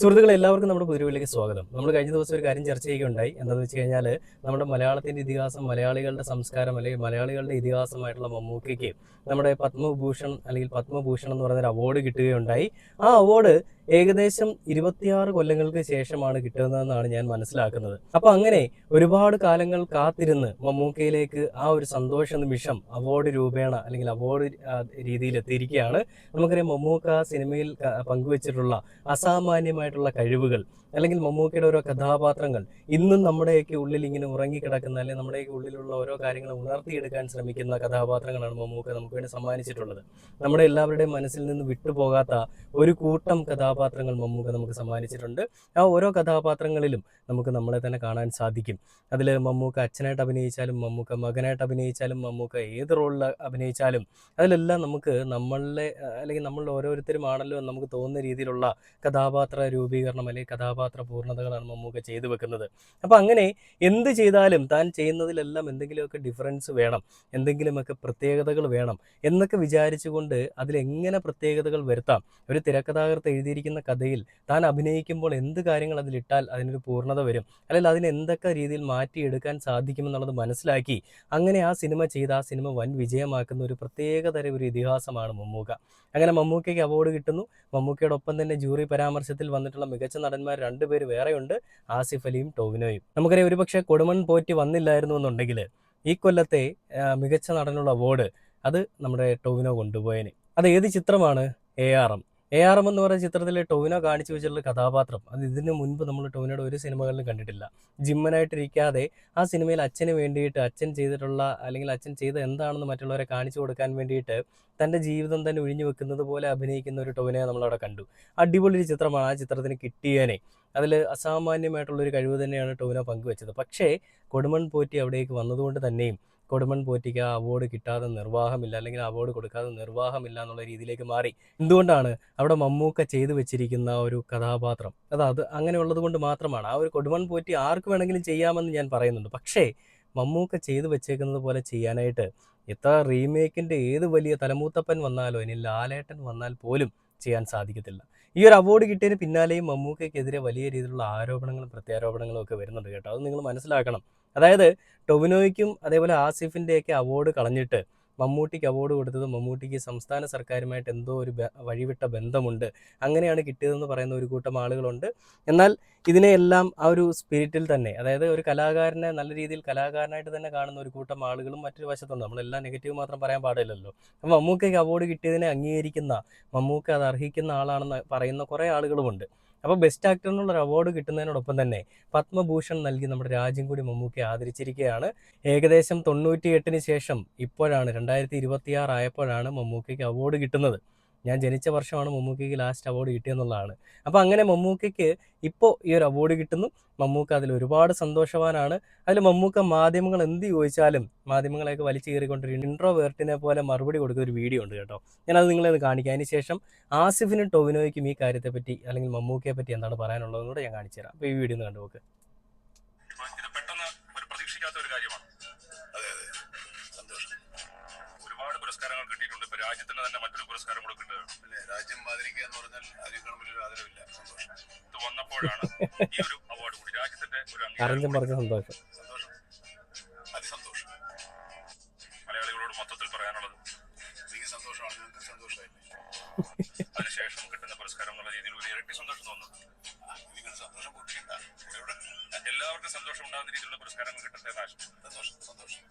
സുഹൃത്തുക്കളെ എല്ലാവർക്കും നമ്മുടെ പുതിയ സ്വാഗതം. നമ്മൾ കഴിഞ്ഞ ദിവസം ഒരു കാര്യം ചർച്ച ചെയ്യുകയുണ്ടായി. എന്താണെന്ന് വെച്ച് കഴിഞ്ഞാൽ നമ്മുടെ മലയാളത്തിന്റെ ഇതിഹാസം, മലയാളികളുടെ സംസ്കാരം അല്ലെങ്കിൽ മലയാളികളുടെ ഇതിഹാസമായിട്ടുള്ള മമ്മൂക്കയ്ക്ക് നമ്മുടെ പത്മഭൂഷൺ അല്ലെങ്കിൽ പത്മഭൂഷൺ എന്ന് പറയുന്ന ഒരു അവാർഡ് കിട്ടുകയുണ്ടായി. ആ അവാർഡ് ഏകദേശം 26 കൊല്ലങ്ങൾക്ക് ശേഷമാണ് കിട്ടുന്നതെന്നാണ് ഞാൻ മനസ്സിലാക്കുന്നത്. അപ്പൊ അങ്ങനെ ഒരുപാട് കാലങ്ങൾ കാത്തിരുന്ന് മമ്മൂക്കയിലേക്ക് ആ ഒരു സന്തോഷ നിമിഷം അവാർഡ് രൂപേണ അല്ലെങ്കിൽ അവാർഡ് രീതിയിൽ എത്തിയിരിക്കുകയാണ്. നമുക്കറിയാം മമ്മൂക്ക സിനിമയിൽ പങ്കുവച്ചിട്ടുള്ള അസാമാന്യമായിട്ടുള്ള കഴിവുകൾ അല്ലെങ്കിൽ മമ്മൂക്കയുടെ ഓരോ കഥാപാത്രങ്ങൾ ഇന്നും നമ്മുടെയൊക്കെ ഉള്ളിൽ ഇങ്ങനെ ഉറങ്ങിക്കിടക്കുന്ന അല്ലെങ്കിൽ നമ്മുടെയൊക്കെ ഉള്ളിലുള്ള ഓരോ കാര്യങ്ങളും ഉണർത്തിയെടുക്കാൻ ശ്രമിക്കുന്ന കഥാപാത്രങ്ങളാണ് മമ്മൂക്ക നമുക്ക് വേണ്ടി സമ്മാനിച്ചിട്ടുള്ളത്. നമ്മുടെ എല്ലാവരുടെയും മനസ്സിൽ നിന്ന് വിട്ടുപോകാത്ത ഒരു കൂട്ടം കഥാപാത്രങ്ങൾ മമ്മൂക്ക നമുക്ക് സമ്മാനിച്ചിട്ടുണ്ട്. ആ ഓരോ കഥാപാത്രങ്ങളിലും നമുക്ക് നമ്മളെ തന്നെ കാണാൻ സാധിക്കും. അതിൽ മമ്മൂക്ക അച്ഛനായിട്ട് അഭിനയിച്ചാലും മമ്മൂക്ക മകനായിട്ട് അഭിനയിച്ചാലും മമ്മൂക്ക ഏത് റോളിൽ അഭിനയിച്ചാലും അതിലെല്ലാം നമുക്ക് നമ്മളുടെ അല്ലെങ്കിൽ നമ്മൾ ഓരോരുത്തരുമാണല്ലോ എന്ന് നമുക്ക് തോന്നുന്ന രീതിയിലുള്ള കഥാപാത്ര രൂപീകരണം അല്ലെങ്കിൽ കഥാപാത്ര പൂർണ്ണതകളാണ് മമ്മൂക്ക ചെയ്തു വെക്കുന്നത്. അപ്പം അങ്ങനെ എന്ത് ചെയ്താലും താൻ ചെയ്യുന്നതിലെല്ലാം എന്തെങ്കിലുമൊക്കെ ഡിഫറൻസ് വേണം, എന്തെങ്കിലുമൊക്കെ പ്രത്യേകതകൾ വേണം എന്നൊക്കെ വിചാരിച്ചുകൊണ്ട് അതിലെങ്ങനെ പ്രത്യേകതകൾ വരുത്താം. ഒരു തിരക്കഥാകൃത്ത് എഴുതിയിരിക്കുന്ന കഥയിൽ താൻ അഭിനയിക്കുമ്പോൾ എന്ത് കാര്യങ്ങൾ അതിലിട്ടാൽ അതിനൊരു പൂർണ്ണത വരും, അല്ലെങ്കിൽ അതിന് എന്തൊക്കെ രീതിയിൽ മാറ്റിയെടുക്കാൻ സാധിക്കുമെന്നുള്ളത് മനസ്സിലാക്കി അങ്ങനെ ആ സിനിമ ചെയ്ത് ആ സിനിമ വൻ വിജയമാക്കുന്ന ഒരു പ്രത്യേകതരം ഒരു ഇതിഹാസമാണ് മമ്മൂക്ക. അങ്ങനെ മമ്മൂക്കയ്ക്ക് അവാർഡ് കിട്ടുന്നു. മമ്മൂക്കയോടൊപ്പം തന്നെ ജൂറി പരാമർശത്തിൽ വന്നിട്ടുള്ള മികച്ച നടന്മാർ 2 പേര് വേറെയുണ്ട്, ആസിഫ് അലിയും ടോവിനോയും. നമുക്കറിയാം ഒരുപക്ഷെ കൊടുമൺ പോറ്റി വന്നില്ലായിരുന്നു എന്നുണ്ടെങ്കിൽ ഈ കൊല്ലത്തെ മികച്ച നടനുള്ള അവാർഡ് അത് നമ്മുടെ ടോവിനോ കൊണ്ടുപോയന്. അത് ഏത് ചിത്രമാണ്? ARM. ARM എന്ന് പറയുന്ന ചിത്രത്തിൽ ടോവിനോ കാണിച്ചു വെച്ചിട്ടുള്ള കഥാപാത്രം അത് ഇതിനു മുൻപ് നമ്മൾ ടോവിനോയുടെ ഒരു സിനിമകളിലും കണ്ടിട്ടില്ല. ജിമ്മനായിട്ടിരിക്കാതെ ആ സിനിമയിൽ അച്ഛന് വേണ്ടിയിട്ട് അച്ഛൻ ചെയ്തിട്ടുള്ള അല്ലെങ്കിൽ അച്ഛൻ ചെയ്ത എന്താണെന്ന് മറ്റുള്ളവരെ കാണിച്ചു കൊടുക്കാൻ വേണ്ടിയിട്ട് തൻ്റെ ജീവിതം തന്നെ ഒഴിഞ്ഞു വെക്കുന്നത് പോലെ അഭിനയിക്കുന്ന ഒരു ടോവിനോയെ നമ്മളവിടെ കണ്ടു. അടിപൊളി ഒരു ചിത്രമാണ്. ആ ചിത്രത്തിന് കിട്ടിയേനെ. അതിൽ അസാമാന്യമായിട്ടുള്ളൊരു കഴിവ് തന്നെയാണ് ടോവിനോ പങ്കുവെച്ചത്. പക്ഷേ കൊടുമൺ പോറ്റി അവിടേക്ക് വന്നതുകൊണ്ട് തന്നെയും കൊടുമൺ പോറ്റിക്ക് ആ അവാർഡ് കിട്ടാതെ നിർവാഹമില്ല, അല്ലെങ്കിൽ അവാർഡ് കൊടുക്കാതെ നിർവാഹമില്ല എന്നുള്ള രീതിയിലേക്ക് മാറി. എന്തുകൊണ്ടാണ്? അവിടെ മമ്മൂക്ക ചെയ്തു വെച്ചിരിക്കുന്ന ഒരു കഥാപാത്രം അത് അങ്ങനെയുള്ളത് കൊണ്ട് മാത്രമാണ്. ആ ഒരു കൊടുമൺ പോറ്റി ആർക്ക് വേണമെങ്കിലും ചെയ്യാമെന്ന് ഞാൻ പറയുന്നുണ്ട്. പക്ഷേ മമ്മൂക്ക ചെയ്തു വെച്ചേക്കുന്നത് പോലെ ചെയ്യാനായിട്ട് എത്ര റീമേക്കിൻ്റെ ഏത് വലിയ തലമൂത്തപ്പൻ വന്നാലോ ഇനി ലാലേട്ടൻ വന്നാൽ പോലും ചെയ്യാൻ സാധിക്കത്തില്ല. ഈ ഒരു അവാർഡ് കിട്ടിയതിന് പിന്നാലെയും മമ്മൂക്കയ്ക്കെതിരെ വലിയ രീതിയിലുള്ള ആരോപണങ്ങളും പ്രത്യാരോപണങ്ങളും ഒക്കെ വരുന്നുണ്ട് കേട്ടോ. അത് നിങ്ങൾ മനസ്സിലാക്കണം. അതായത് ടൊവിനോയ്ക്കും അതേപോലെ ആസിഫിൻ്റെയൊക്കെ അവാർഡ് കളഞ്ഞിട്ട് മമ്മൂട്ടിക്ക് അവാർഡ് കൊടുത്തത് മമ്മൂട്ടിക്ക് സംസ്ഥാന സർക്കാരുമായിട്ട് എന്തോ ഒരു വഴിവിട്ട ബന്ധമുണ്ട്, അങ്ങനെയാണ് കിട്ടിയതെന്ന് പറയുന്ന ഒരു കൂട്ടം ആളുകളുണ്ട്. എന്നാൽ ഇതിനെയെല്ലാം ആ ഒരു സ്പിരിറ്റിൽ തന്നെ, അതായത് ഒരു കലാകാരനെ നല്ല രീതിയിൽ കലാകാരനായിട്ട് തന്നെ കാണുന്ന ഒരു കൂട്ടം ആളുകളും മറ്റൊരു വശത്തുണ്ട്. നമ്മളെല്ലാം നെഗറ്റീവ് മാത്രം പറയാൻ പാടില്ലല്ലോ. അപ്പം മമ്മൂക്കയ്ക്ക് അവാർഡ് കിട്ടിയതിനെ അംഗീകരിക്കുന്ന, മമ്മൂക്ക അത് അർഹിക്കുന്ന ആളാണെന്ന് പറയുന്ന കുറേ ആളുകളുമുണ്ട്. അപ്പോൾ ബെസ്റ്റ് ആക്ടറിനുള്ള ഒരു അവാർഡ് കിട്ടുന്നതിനോടൊപ്പം തന്നെ പത്മഭൂഷൺ നൽകി നമ്മുടെ രാജ്യം കൂടി മമ്മൂക്കയെ ആദരിച്ചിരിക്കുകയാണ്. ഏകദേശം 98-ന് ശേഷം ഇപ്പോഴാണ് 2026 ആയപ്പോഴാണ് മമ്മൂക്കയ്ക്ക് അവാർഡ് കിട്ടുന്നത്. ഞാൻ ജനിച്ച വർഷമാണ് മമ്മൂക്കയ്ക്ക് ലാസ്റ്റ് അവാർഡ് കിട്ടിയെന്നുള്ളതാണ്. അപ്പോൾ അങ്ങനെ മമ്മൂക്കയ്ക്ക് ഇപ്പോൾ ഈ ഒരു അവാർഡ് കിട്ടുന്നു. മമ്മൂക്ക അതിൽ ഒരുപാട് സന്തോഷവാനാണ്. അതിൽ മമ്മൂക്ക മാധ്യമങ്ങൾ എന്ത് ചോദിച്ചാലും മാധ്യമങ്ങളെയൊക്കെ വലിച്ചു കയറിക്കൊണ്ടൊരു ഇൻട്രോവേർട്ടിനെ പോലെ മറുപടി കൊടുക്കുന്ന ഒരു വീഡിയോ ഉണ്ട് കേട്ടോ. ഞാനത് നിങ്ങളെ ഒന്ന് കാണിക്കാം. അതിന് ശേഷം ആസിഫിനും ടൊവിനോയ്ക്കും ഈ കാര്യത്തെപ്പറ്റി അല്ലെങ്കിൽ മമ്മൂക്കയെ പറ്റി എന്താണ് പറയാനുള്ളതെന്ന് കൂടെ ഞാൻ കാണിച്ചു തരാം. അപ്പോൾ ഈ വീഡിയോ ഒന്ന് കണ്ടു നോക്ക്. ഇത് പെട്ടെന്ന് ഒരു പ്രതീക്ഷിക്കാത്ത ഒരു കാര്യമാണ്. അതെ അതെ, സന്തോഷം. ഒരുപാട് പുരസ്കാരങ്ങൾ കിട്ടിയിട്ടുണ്ട്. ഇപ്പൊ രാജ്യത്തിന് തന്നെ മറ്റൊരു പുരസ്കാരം കൂടെ കിട്ടുകയാണ്. അല്ലേ, രാജ്യം ആദരിക്കുക എന്ന് പറഞ്ഞാൽ അതിനേക്കാൾ വലിയൊരു ആദരവില്ല. സന്തോഷം. ഇത് വന്നപ്പോഴാണ് ഈ ഒരു അവാർഡ് കൂടി രാജ്യത്തിന്റെ ഒരു അറിഞ്ഞും പറഞ്ഞ സന്തോഷം. സന്തോഷം, അതിസന്തോഷം. മലയാളികളോട് മൊത്തത്തിൽ പറയാനുള്ളത് എനിക്ക് സന്തോഷമാണ്, നിങ്ങൾക്ക് സന്തോഷമായില്ലേ? അതിനുശേഷം കിട്ടുന്ന പുരസ്കാരം എന്നുള്ള രീതിയിൽ ഒരു ഇരട്ടി സന്തോഷം തോന്നുന്നു. നിങ്ങൾ സന്തോഷം കൂട്ടിയിട്ട എല്ലാവർക്കും സന്തോഷം ഉണ്ടാകുന്ന രീതിയിലുള്ള പുരസ്കാരങ്ങൾ കിട്ടട്ടെ. സന്തോഷം, സന്തോഷം.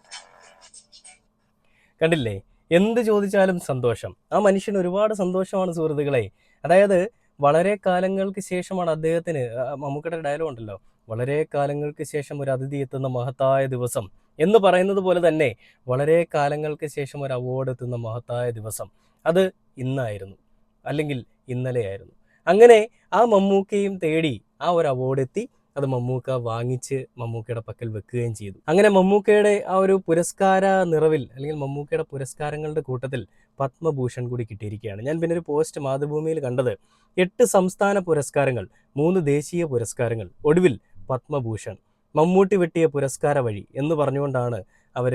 കണ്ടില്ലേ, എന്ത് ചോദിച്ചാലും സന്തോഷം. ആ മനുഷ്യന് ഒരുപാട് സന്തോഷമാണ് സുഹൃത്തുക്കളെ. അതായത് വളരെ കാലങ്ങൾക്ക് ശേഷമാണ് അദ്ദേഹത്തിന്, മമ്മൂക്കയുടെ ഡയലോഗ് ഉണ്ടല്ലോ, വളരെ കാലങ്ങൾക്ക് ശേഷം ഒരു അതിഥി എത്തുന്ന മഹത്തായ ദിവസം എന്ന് പറയുന്നത് പോലെ തന്നെ വളരെ കാലങ്ങൾക്ക് ശേഷം ഒരു അവാർഡ് എത്തുന്ന മഹത്തായ ദിവസം അത് ഇന്നായിരുന്നു, അല്ലെങ്കിൽ ഇന്നലെയായിരുന്നു. അങ്ങനെ ആ മമ്മൂക്കയും തേടി ആ ഒരു അവാർഡ് എത്തി. അത് മമ്മൂക്ക വാങ്ങിച്ച് മമ്മൂക്കയുടെ പക്കൽ വെക്കുകയും ചെയ്തു. അങ്ങനെ മമ്മൂക്കയുടെ ആ ഒരു പുരസ്കാര നിറവിൽ അല്ലെങ്കിൽ മമ്മൂക്കയുടെ പുരസ്കാരങ്ങളുടെ കൂട്ടത്തിൽ പത്മഭൂഷൺ കൂടി കിട്ടിയിരിക്കുകയാണ്. ഞാൻ പിന്നെ ഒരു പോസ്റ്റ് മാതൃഭൂമിയിൽ കണ്ടത് 8 സംസ്ഥാന പുരസ്കാരങ്ങൾ, 3 ദേശീയ പുരസ്കാരങ്ങൾ, ഒടുവിൽ പത്മഭൂഷൺ, മമ്മൂട്ടി വെട്ടിയ പുരസ്കാര വഴി എന്ന് പറഞ്ഞുകൊണ്ടാണ് അവർ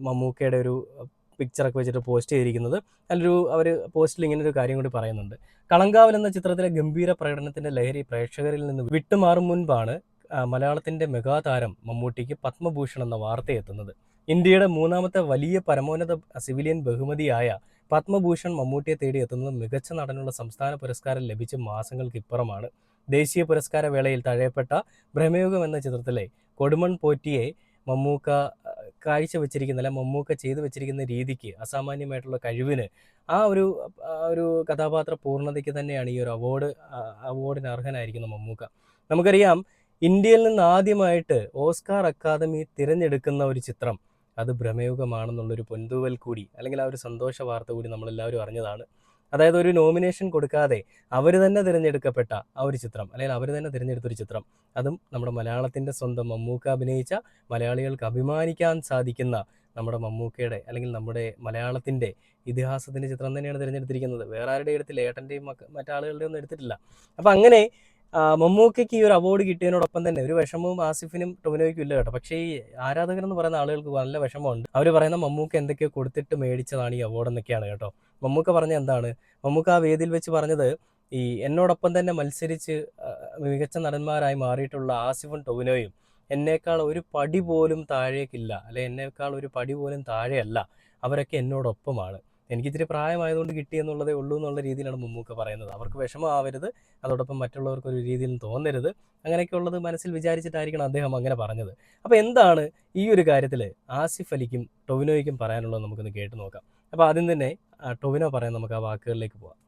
മമ്മൂക്കയുടെ ഒരു പിക്ചറൊക്കെ വെച്ചിട്ട് പോസ്റ്റ് ചെയ്തിരിക്കുന്നത്. അവർ പോസ്റ്റിൽ ഇങ്ങനൊരു കാര്യം കൂടി പറയുന്നുണ്ട്. കളങ്കാവൽ എന്ന ചിത്രത്തിലെ ഗംഭീര പ്രകടനത്തിൻ്റെ ലഹരി പ്രേക്ഷകരിൽ നിന്ന് വിട്ടുമാറും മുൻപാണ് മലയാളത്തിൻ്റെ മെഗാതാരം മമ്മൂട്ടിക്ക് പത്മഭൂഷൺ എന്ന വാർത്തയെത്തുന്നത്. ഇന്ത്യയുടെ മൂന്നാമത്തെ വലിയ പരമോന്നത സിവിലിയൻ ബഹുമതിയായ പത്മഭൂഷൺ മമ്മൂട്ടിയെ തേടി എത്തുന്നത് മികച്ച നടനുള്ള സംസ്ഥാന പുരസ്കാരം ലഭിച്ച മാസങ്ങൾക്കിപ്പുറമാണ്. ദേശീയ പുരസ്കാര വേളയിൽ തഴയപ്പെട്ട ഭ്രമയുഗം എന്ന ചിത്രത്തിലെ കൊടുമൺ പോറ്റിയെ മമ്മൂക്ക മമ്മൂക്ക ചെയ്തു വെച്ചിരിക്കുന്ന രീതിക്ക്, അസാമാന്യമായിട്ടുള്ള കഴിവിന്, ആ ഒരു കഥാപാത്ര പൂർണ്ണതയ്ക്ക് തന്നെയാണ് ഈ ഒരു അവാർഡിന് അർഹനായിരിക്കുന്ന മമ്മൂക്ക. നമുക്കറിയാം, ഇന്ത്യയിൽ നിന്ന് ആദ്യമായിട്ട് ഓസ്കാർ അക്കാദമി തിരഞ്ഞെടുക്കുന്ന ഒരു ചിത്രം അത് ഭ്രമയുഗമാണെന്നുള്ളൊരു പൊൻതൂവൽ കൂടി, അല്ലെങ്കിൽ ആ ഒരു സന്തോഷ വാർത്ത കൂടി നമ്മളെല്ലാവരും അറിഞ്ഞതാണ്. അതായത് ഒരു നോമിനേഷൻ കൊടുക്കാതെ അവർ തന്നെ തിരഞ്ഞെടുക്കപ്പെട്ട ആ ഒരു ചിത്രം, അല്ലെങ്കിൽ അവർ തന്നെ തിരഞ്ഞെടുത്തൊരു ചിത്രം, അതും നമ്മുടെ മലയാളത്തിൻ്റെ സ്വന്തം മമ്മൂക്ക അഭിനയിച്ച, മലയാളികൾക്ക് അഭിമാനിക്കാൻ സാധിക്കുന്ന നമ്മുടെ മമ്മൂക്കയുടെ, അല്ലെങ്കിൽ നമ്മുടെ മലയാളത്തിൻ്റെ ഇതിഹാസത്തിൻ്റെ ചിത്രം തന്നെയാണ് തിരഞ്ഞെടുത്തിരിക്കുന്നത്. വേറെ ആരുടെ എടുത്തില്ല, ഏട്ടൻ്റെയും മറ്റാളുകളുടെയും ഒന്നും എടുത്തിട്ടില്ല. അപ്പം അങ്ങനെ മമ്മൂക്കയ്ക്ക് ഈ ഒരു അവാർഡ് കിട്ടിയതിനോടൊപ്പം തന്നെ ഒരു വിഷമവും ആസിഫിനും ടൊവിനോയ്ക്കും ഇല്ല കേട്ടോ. പക്ഷേ ഈ ആരാധകരെന്ന് പറയുന്ന ആളുകൾക്ക് നല്ല വിഷമമുണ്ട്. അവർ പറയുന്ന മമ്മൂക്ക എന്തൊക്കെയോ കൊടുത്തിട്ട് മേടിച്ചതാണ് ഈ അവാർഡ് എന്നൊക്കെയാണ് കേട്ടോ. മമ്മൂക്ക പറഞ്ഞ എന്താണ്? മമ്മൂക്ക ആ വേദിയിൽ വെച്ച് പറഞ്ഞത്, ഈ എന്നോടൊപ്പം തന്നെ മത്സരിച്ച് മികച്ച നടന്മാരായി മാറിയിട്ടുള്ള ആസിഫും ടൊവിനോയും എന്നേക്കാൾ ഒരു പടി പോലും താഴേക്കില്ല, അല്ലെ എന്നേക്കാൾ ഒരു പടി പോലും താഴെയല്ല, അവരൊക്കെ എന്നോടൊപ്പമാണ്, എനിക്കിത്തിരി പ്രായമായതുകൊണ്ട് കിട്ടിയെന്നുള്ളതേ ഉള്ളൂ എന്നുള്ള രീതിയിലാണ് മമ്മൂക്ക പറയുന്നത്. അവർക്ക് വിഷമമാവരുത്, അതോടൊപ്പം മറ്റുള്ളവർക്ക് ഒരു രീതിയിലും തോന്നരുത്, അങ്ങനെയൊക്കെയുള്ളത് മനസ്സിൽ വിചാരിച്ചിട്ടായിരിക്കണം അദ്ദേഹം അങ്ങനെ പറഞ്ഞത്. അപ്പോൾ എന്താണ് ഈ ഒരു കാര്യത്തിൽ ആസിഫ് അലിക്കും ടൊവിനോയ്ക്കും പറയാനുള്ളത് നമുക്കൊന്ന് കേട്ട് നോക്കാം. അപ്പോൾ ആദ്യം തന്നെ ടൊവിനോ പറയാൻ നമുക്ക് ആ വാക്കുകളിലേക്ക് പോവാം.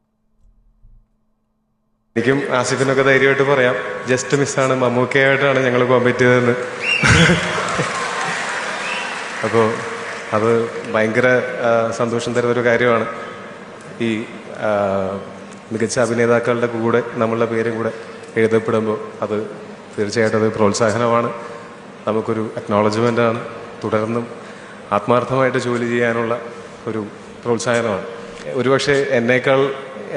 എനിക്കും ആസിഫിനൊക്കെ ധൈര്യമായിട്ട് പറയാം, ജസ്റ്റ് മിസ്സാണ്, മമ്മൂക്കയായിട്ടാണ് ഞങ്ങൾ കോമ്പറ്റ് ചെയ്തതെന്ന്. അപ്പോൾ അത് ഭയങ്കര സന്തോഷം തരുന്നൊരു കാര്യമാണ്. ഈ മികച്ച അഭിനേതാക്കളുടെ കൂടെ നമ്മളുടെ പേരും കൂടെ എഴുതപ്പെടുമ്പോൾ അത് തീർച്ചയായിട്ടും അത് പ്രോത്സാഹനമാണ്, നമുക്കൊരു അക്നോളജ്മെൻ്റാണ്, തുടർന്നും ആത്മാർത്ഥമായിട്ട് ജോലി ചെയ്യാനുള്ള ഒരു പ്രോത്സാഹനമാണ്. ഒരുപക്ഷെ എന്നേക്കാൾ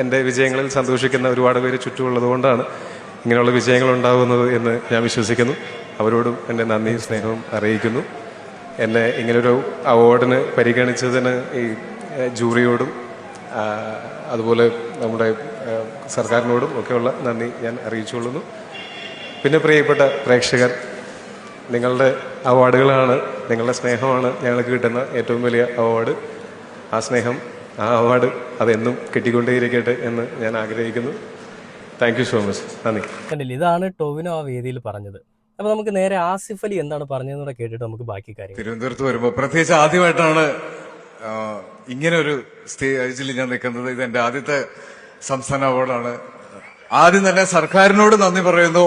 എൻ്റെ വിജയങ്ങളിൽ സന്തോഷിക്കുന്ന ഒരുപാട് പേര് ചുറ്റുമുള്ളത് കൊണ്ടാണ് ഇങ്ങനെയുള്ള വിജയങ്ങൾ ഉണ്ടാകുന്നത് എന്ന് ഞാൻ വിശ്വസിക്കുന്നു. അവരോടും എൻ്റെ നന്ദിയും സ്നേഹവും അറിയിക്കുന്നു. എന്നെ ഇങ്ങനൊരു അവാർഡിന് പരിഗണിച്ചതിന് ഈ ജൂറിയോടും അതുപോലെ നമ്മുടെ സർക്കാരിനോടും ഒക്കെയുള്ള നന്ദി ഞാൻ അറിയിച്ചുകൊള്ളുന്നു. പിന്നെ പ്രിയപ്പെട്ട പ്രേക്ഷകർ, നിങ്ങളുടെ അവാർഡുകളാണ്, നിങ്ങളുടെ സ്നേഹമാണ് ഞങ്ങൾക്ക് കിട്ടുന്ന ഏറ്റവും വലിയ അവാർഡ്. ആ സ്നേഹം, ആ അവാർഡ് അതെന്നും കിട്ടിക്കൊണ്ടേയിരിക്കട്ടെ എന്ന് ഞാൻ ആഗ്രഹിക്കുന്നു. Thank you so much. നന്ദി. കണ്ടില്ല, ഇതാണ് ടൊവിനോ ആ വേദിയിൽ പറഞ്ഞത്. അപ്പോൾ നമുക്ക് നേരെ ആസിഫ് അലി എന്താണ് പറഞ്ഞതെന്നൂടെ കേട്ടിട്ട് നമുക്ക് ബാക്കി കാര്യം. തിരുവനന്തപുരത്ത് വരുമ്പോൾ പ്രത്യേകിച്ച് ആദ്യമായിട്ടാണ് ഇങ്ങനെ ഒരു സ്റ്റേജിൽ ഞാൻ നിൽക്കുന്നത്. ഇത് എന്റെ ആദ്യത്തെ സംസ്ഥാന അവാർഡാണ്. ആദ്യം തന്നെ സർക്കാരിനോട് നന്ദി പറയുന്നു.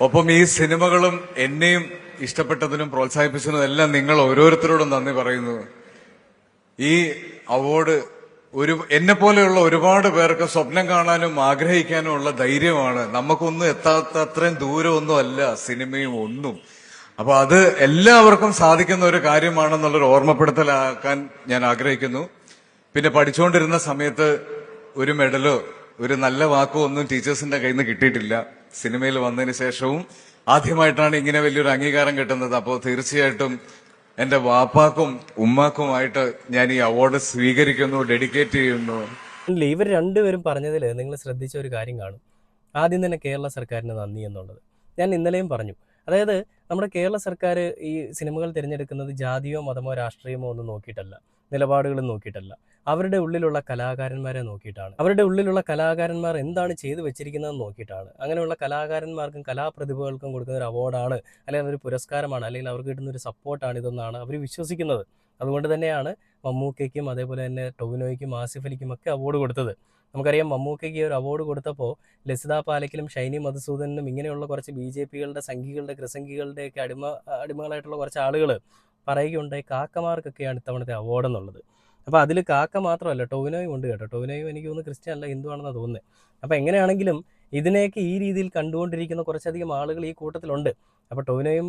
ഒപ്പം ഈ സിനിമകളും എന്നെയും ഇഷ്ടപ്പെട്ടതിനും പ്രോത്സാഹിപ്പിച്ചതിനും എല്ലാം നിങ്ങൾ ഓരോരുത്തരോടും നന്ദി പറയുന്നു. ഈ അവാർഡ് എന്നെ പോലെയുള്ള ഒരുപാട് പേർക്ക് സ്വപ്നം കാണാനും ആഗ്രഹിക്കാനും ഉള്ള ധൈര്യമാണ്. നമുക്കൊന്നും എത്താത്ത അത്രയും ദൂരമൊന്നും അല്ല സിനിമയും ഒന്നും. അപ്പൊ അത് എല്ലാവർക്കും സാധിക്കുന്ന ഒരു കാര്യമാണെന്നുള്ളൊരു ഓർമ്മപ്പെടുത്തലാക്കാൻ ഞാൻ ആഗ്രഹിക്കുന്നു. പിന്നെ പഠിച്ചുകൊണ്ടിരുന്ന സമയത്ത് ഒരു മെഡലോ ഒരു നല്ല വാക്കോ ഒന്നും ടീച്ചേഴ്സിന്റെ കയ്യിൽ നിന്ന് കിട്ടിയിട്ടില്ല. സിനിമയിൽ വന്നതിന് ശേഷവും ആദ്യമായിട്ടാണ് ഇങ്ങനെ വലിയൊരു അംഗീകാരം കിട്ടുന്നത്. അപ്പോൾ തീർച്ചയായിട്ടും എന്റെ വാപ്പാക്കും ഉമ്മാക്കുമായിട്ട് ഞാൻ ഈ അവാർഡ് സ്വീകരിക്കുന്നു, ഡെഡിക്കേറ്റ് ചെയ്യുന്നു. ഇവർ രണ്ടുപേരും പറഞ്ഞതിൽ നിങ്ങൾ ശ്രദ്ധിച്ച ഒരു കാര്യം കാണും. ആദ്യം തന്നെ കേരള സർക്കാരിന് നന്ദി എന്നുള്ളത് ഞാൻ ഇന്നലെയും പറഞ്ഞു. അതായത് നമ്മുടെ കേരള സർക്കാർ ഈ സിനിമകൾ തിരഞ്ഞെടുക്കുന്നത് ജാതിയോ മതമോ രാഷ്ട്രീയമോ ഒന്നും നോക്കിയിട്ടല്ല, നിലപാടുകളും നോക്കിയിട്ടല്ല, അവരുടെ ഉള്ളിലുള്ള കലാകാരന്മാരെ നോക്കിയിട്ടാണ്. അവരുടെ ഉള്ളിലുള്ള കലാകാരന്മാർ എന്താണ് ചെയ്തു വെച്ചിരിക്കുന്നതെന്ന് നോക്കിയിട്ടാണ്. അങ്ങനെയുള്ള കലാകാരന്മാർക്കും കലാപ്രതിഭകൾക്കും കൊടുക്കുന്ന ഒരു അവാർഡാണ്, അല്ലെങ്കിൽ ഒരു പുരസ്കാരമാണ്, അല്ലെങ്കിൽ അവർക്ക് കിട്ടുന്ന ഒരു സപ്പോർട്ടാണ് ഇതെന്നാണ് അവർ വിശ്വസിക്കുന്നത്. അതുകൊണ്ട് തന്നെയാണ് മമ്മൂക്കയ്ക്കും അതേപോലെ തന്നെ ടൊവിനോയ്ക്കും ആസിഫ് അലിക്കും ഒക്കെ അവാർഡ് കൊടുത്തത്. നമുക്കറിയാം, മമ്മൂക്കയ്ക്ക് ഒരു അവാർഡ് കൊടുത്തപ്പോൾ ലസിത പാലക്കിലും ഷൈനി മധുസൂദനും ഇങ്ങനെയുള്ള കുറച്ച് BJP-കളുടെ സംഘികളുടെ കൃസംഘികളുടെയൊക്കെ അടിമകളായിട്ടുള്ള കുറച്ച് ആളുകൾ പറയുകയുണ്ടായി, കാക്കമാർക്കൊക്കെയാണ് ഇത്തവണത്തെ അവാർഡ് എന്നുള്ളത്. അപ്പോൾ അതിൽ കാക്ക മാത്രമല്ല, ടൊവിനോയും ഉണ്ട് കേട്ടോ. ടൊവിനോയും എനിക്ക് തോന്നുന്നു ക്രിസ്ത്യൻ അല്ല, ഹിന്ദു ആണെന്നാണ് തോന്നുന്നത്. അപ്പോൾ എങ്ങനെയാണെങ്കിലും ഇതിനെയൊക്കെ ഈ രീതിയിൽ കണ്ടുകൊണ്ടിരിക്കുന്ന കുറച്ചധികം ആളുകൾ ഈ കൂട്ടത്തിലുണ്ട്. അപ്പോൾ ടൊവിനോയും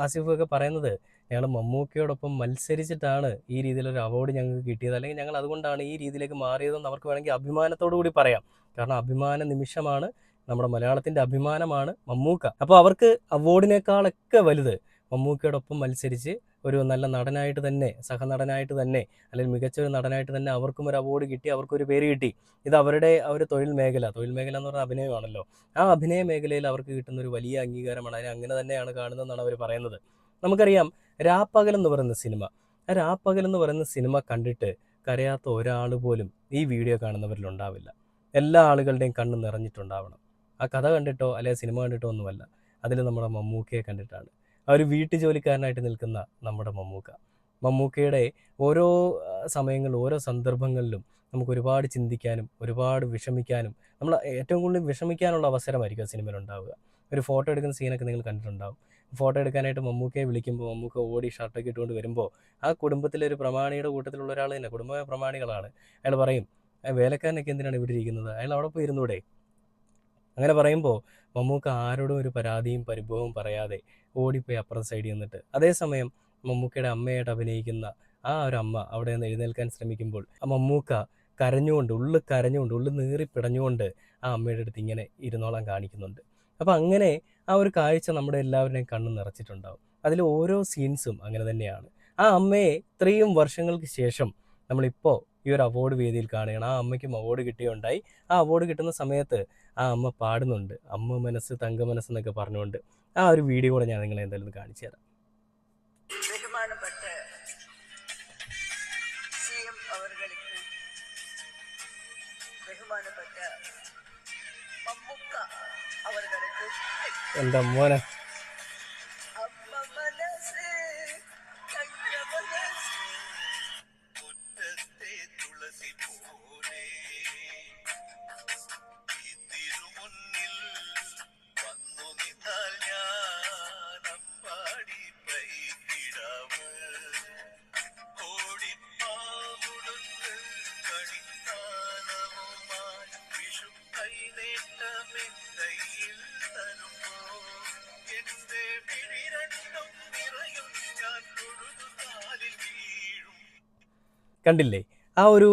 ആസിഫും ഒക്കെ പറയുന്നത്, ഞങ്ങൾ മമ്മൂക്കയോടൊപ്പം മത്സരിച്ചിട്ടാണ് ഈ രീതിയിലൊരു അവാർഡ് ഞങ്ങൾക്ക് കിട്ടിയത്, അല്ലെങ്കിൽ ഞങ്ങൾ അതുകൊണ്ടാണ് ഈ രീതിയിലേക്ക് മാറിയതെന്ന് അവർക്ക് വേണമെങ്കിൽ അഭിമാനത്തോടു കൂടി പറയാം. കാരണം അഭിമാന നിമിഷമാണ്, നമ്മുടെ മലയാളത്തിൻ്റെ അഭിമാനമാണ് മമ്മൂക്ക. അപ്പോൾ അവർക്ക് അവാർഡിനേക്കാളൊക്കെ വലുത് മമ്മൂക്കയോടൊപ്പം മത്സരിച്ച് ഒരു നല്ല നടനായിട്ട് തന്നെ, സഹനടനായിട്ട് തന്നെ, അല്ലെങ്കിൽ മികച്ച ഒരു നടനായിട്ട് തന്നെ അവർക്കും ഒരു അവാർഡ് കിട്ടി, അവർക്കൊരു പേര് കിട്ടി. ഇത് അവരുടെ ആ ഒരു തൊഴിൽ മേഖല എന്ന് പറഞ്ഞാൽ അഭിനയമാണല്ലോ. ആ അഭിനയ മേഖലയിൽ അവർക്ക് കിട്ടുന്ന ഒരു വലിയ അംഗീകാരമാണ്. അതിനെ അങ്ങനെ തന്നെയാണ് കാണുന്നതെന്നാണ് അവർ പറയുന്നത്. നമുക്കറിയാം രാപ്പകൽ എന്ന് പറയുന്ന സിനിമ, ആ രാപ്പകൽ എന്ന് പറയുന്ന സിനിമ കണ്ടിട്ട് കരയാത്ത ഒരാൾ പോലും ഈ വീഡിയോ കാണുന്നവരിലുണ്ടാവില്ല. എല്ലാ ആളുകളുടെയും കണ്ണ് നിറഞ്ഞിട്ടുണ്ടാവണം. ആ കഥ കണ്ടിട്ടോ അല്ലെങ്കിൽ സിനിമ കണ്ടിട്ടോ ഒന്നുമല്ല, അതിൽ നമ്മുടെ മമ്മൂക്കയെ കണ്ടിട്ടാണ്. ആ ഒരു വീട്ടുജോലിക്കാരനായിട്ട് നിൽക്കുന്ന നമ്മുടെ മമ്മൂക്കയുടെ ഓരോ സമയങ്ങളിലും ഓരോ സന്ദർഭങ്ങളിലും നമുക്ക് ഒരുപാട് ചിന്തിക്കാനും ഒരുപാട് വിഷമിക്കാനും, നമ്മൾ ഏറ്റവും കൂടുതൽ വിഷമിക്കാനുള്ള അവസരമായിരിക്കും ആ സിനിമയിൽ ഉണ്ടാവുക. ഒരു ഫോട്ടോ എടുക്കുന്ന സീനൊക്കെ നിങ്ങൾ കണ്ടിട്ടുണ്ടാവും. ഫോട്ടോ എടുക്കാനായിട്ട് മമ്മൂക്കയെ വിളിക്കുമ്പോൾ മമ്മൂക്ക ഓടി ഷർട്ടൊക്കെ ഇട്ടുകൊണ്ട് വരുമ്പോൾ ആ കുടുംബത്തിലെ ഒരു പ്രമാണിയുടെ കൂട്ടത്തിലുള്ള ഒരാൾ തന്നെ, കുടുംബ പ്രമാണികളാണ്. അയാൾ പറയും, വേലക്കാരനൊക്കെ എന്തിനാണ് ഇവിടെ ഇരിക്കുന്നത്, അയാൾ അവിടെ പോയി ഇരുന്നൂടെ? അങ്ങനെ പറയുമ്പോൾ മമ്മൂക്ക ആരോടും ഒരു പരാതിയും പരിഭവവും പറയാതെ ഓടിപ്പോയി അപ്പുറത്തെ സൈഡിൽ നിന്നിട്ട്, അതേസമയം മമ്മൂക്കയുടെ അമ്മയായിട്ട് അഭിനയിക്കുന്ന ആ ഒരു അമ്മ അവിടെ നിന്ന് എഴുന്നേൽക്കാൻ ശ്രമിക്കുമ്പോൾ ആ മമ്മൂക്ക കരഞ്ഞുകൊണ്ട്, ഉള്ളിൽ നീറി പിടഞ്ഞുകൊണ്ട് ആ അമ്മയുടെ അടുത്ത് ഇങ്ങനെ ഇരുന്നോളം കാണിക്കുന്നുണ്ട്. അപ്പം അങ്ങനെ ആ ഒരു കാഴ്ച നമ്മുടെ എല്ലാവരുടെയും കണ്ണ് നിറച്ചിട്ടുണ്ടാവും. അതിൽ ഓരോ സീൻസും അങ്ങനെ തന്നെയാണ്. ആ അമ്മയെ ഇത്രയും വർഷങ്ങൾക്ക് ശേഷം നമ്മളിപ്പോൾ ഈ ഒരു അവാർഡ് വേദിയിൽ കാണുകയാണ്. ആ അമ്മയ്ക്കും അവാർഡ് കിട്ടുകയുണ്ടായി. ആ അവാർഡ് കിട്ടുന്ന സമയത്ത് ആ അമ്മ പാടുന്നുണ്ട്, അമ്മ മനസ്സ് തങ്ക മനസ്സെന്നൊക്കെ പറഞ്ഞുകൊണ്ട്. ആ ഒരു വീഡിയോ കൂടെ ഞാൻ നിങ്ങളെ എന്തായാലും കാണിച്ചു തരാം. ബഹുമാനപ്പെട്ട CM അവர்களுக்கு, ബഹുമാനപ്പെട്ട മമ്മൂക്ക അവர்களுக்கு, എൻ്റെ മോനെ അമ്മ മനസ്സ് തങ്ക മനസ്സ് മുറ്റത്തെ തുളസി പോലെ ഈ തിരുമുന്നിൽ വന്നു നിന്നാൽ ഞാൻ അമ്പാടി പൈകിടാവ് ഓടിപ്പാവുടുത്ത് കളിത്താനവുമായി വിഷു കൈനേട്ടമേ കയ്യിൽ തരുമോ എന്റെ വിഴി രണ്ടും നിറയും ഞാൻ തൊഴുതു കാലിൽ വീഴും. കണ്ടില്ലേ ആ ഒരു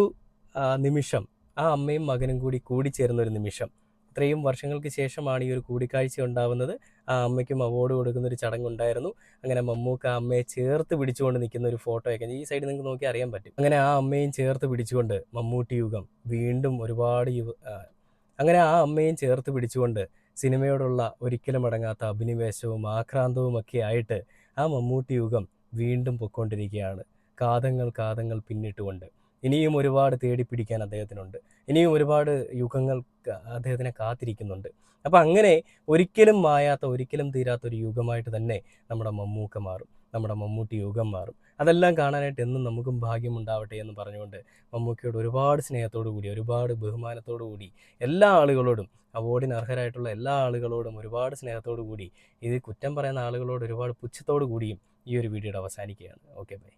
നിമിഷം, ആ അമ്മയും മകനും കൂടിച്ചേരുന്ന ഒരു നിമിഷം. ഇത്രയും വർഷങ്ങൾക്ക് ശേഷമാണ് ഈ ഒരു കൂടിക്കാഴ്ച ഉണ്ടാവുന്നത്. ആ അമ്മയ്ക്കും അവാർഡ് കൊടുക്കുന്ന ഒരു ചടങ്ങുണ്ടായിരുന്നു. അങ്ങനെ മമ്മൂക്ക ആ അമ്മയെ ചേർത്ത് പിടിച്ചുകൊണ്ട് നിൽക്കുന്ന ഒരു ഫോട്ടോയൊക്കെ ഈ സൈഡിൽ നിങ്ങൾക്ക് നോക്കി അറിയാൻ പറ്റും. അങ്ങനെ ആ അമ്മയും ചേർത്ത് പിടിച്ചുകൊണ്ട് മമ്മൂട്ടി യുഗം വീണ്ടും ഒരുപാട് അങ്ങനെ ആ അമ്മയും ചേർത്ത് പിടിച്ചുകൊണ്ട് സിനിമയോടുള്ള ഒരിക്കലും അടങ്ങാത്ത അഭിനിവേശവും ആക്രാന്തവും ഒക്കെ ആയിട്ട് ആ മമ്മൂട്ടി യുഗം വീണ്ടും പൊയ്ക്കൊണ്ടിരിക്കുകയാണ്. കാതങ്ങൾ പിന്നിട്ടുകൊണ്ട് ഇനിയും ഒരുപാട് തേടി പിടിക്കാൻ അദ്ദേഹത്തിനുണ്ട്. ഇനിയും ഒരുപാട് യുഗങ്ങൾ അദ്ദേഹത്തിനെ കാത്തിരിക്കുന്നുണ്ട്. അപ്പം അങ്ങനെ ഒരിക്കലും മായാത്ത, ഒരിക്കലും തീരാത്ത ഒരു യുഗമായിട്ട് തന്നെ നമ്മുടെ മമ്മൂക്ക മാറും, നമ്മുടെ മമ്മൂട്ടി യുഗം മാറും. അതെല്ലാം കാണാനായിട്ട് എന്നും നമുക്കും ഭാഗ്യമുണ്ടാവട്ടെ എന്ന് പറഞ്ഞുകൊണ്ട് മമ്മൂക്കയോട് ഒരുപാട് സ്നേഹത്തോടു കൂടി, ഒരുപാട് ബഹുമാനത്തോടു കൂടി എല്ലാ ആളുകളോടും, അവാർഡിന് അർഹരായിട്ടുള്ള എല്ലാ ആളുകളോടും ഒരുപാട് സ്നേഹത്തോടു കൂടി, ഇത് കുറ്റം പറയുന്ന ആളുകളോട് ഒരുപാട് പുച്ഛത്തോടു കൂടിയും ഈ ഒരു വീഡിയോയുടെ അവസാനിക്കുകയാണ്. Okay, by.